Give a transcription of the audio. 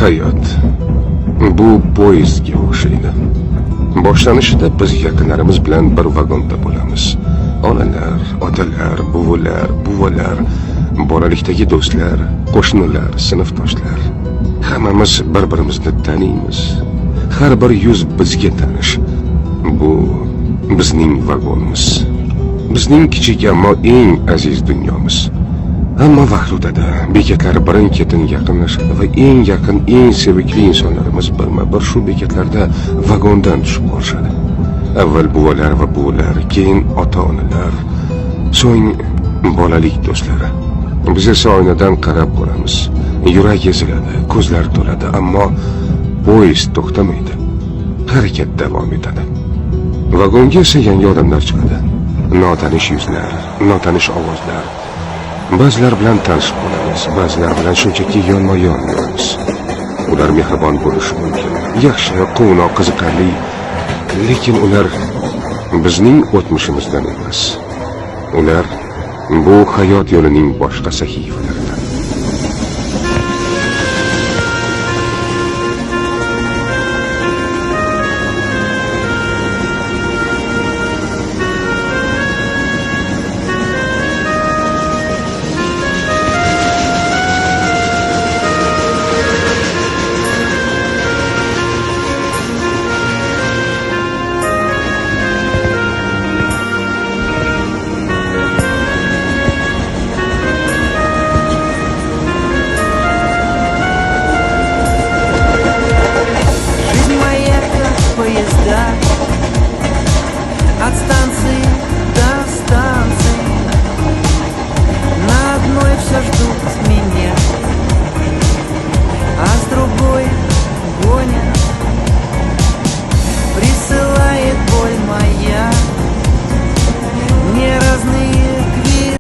Hayot bu poyezdga o'xshaydi. Boshlanishida biz yaqinlarimiz bilan bir vagonda bo'lamiz. Onalar, otalar, buvilar, buvalar, bolalikdagi do'stlar, qo'shnilar, sinfdoshlar. Hammamiz bir-birimizni taniymiz. Har bir yuz bizga tanish. Bu bizning vagonimiz. Bizning kichik ammo eng aziz dunyomiz. Ammo vaqt o'tadi, bekatlar birin-ketin yaqinlashadi va eng yaqin, eng sevikli insonlarimiz birma-bir shu bekatlarda vagondan tushib qolishadi. Avval buvalar va buvilar, keyin ota-onalar, so'ng bolalik do'stlari. Biz esa oynadan qarab qolamiz. Yurak eziladi, ko'zlar to'ladi, ammo poyezd to'xtamaydi. Harakat davom etadi. Vagonga esa yangi odamlar chiqadi. Notanish yuzlar, notanish ovozlar. Ba'zilar bilan tanishib qolamiz, ba'zilar bilan shunchaki yonma-yon yuramiz. Ular mehribon bo'lishi mumkin, yaxshi, quvnoq, qiziqarli, lekin ular bizning o'tmishimizdan emas. Ular bu hayot yo'lining boshqa sahifalari.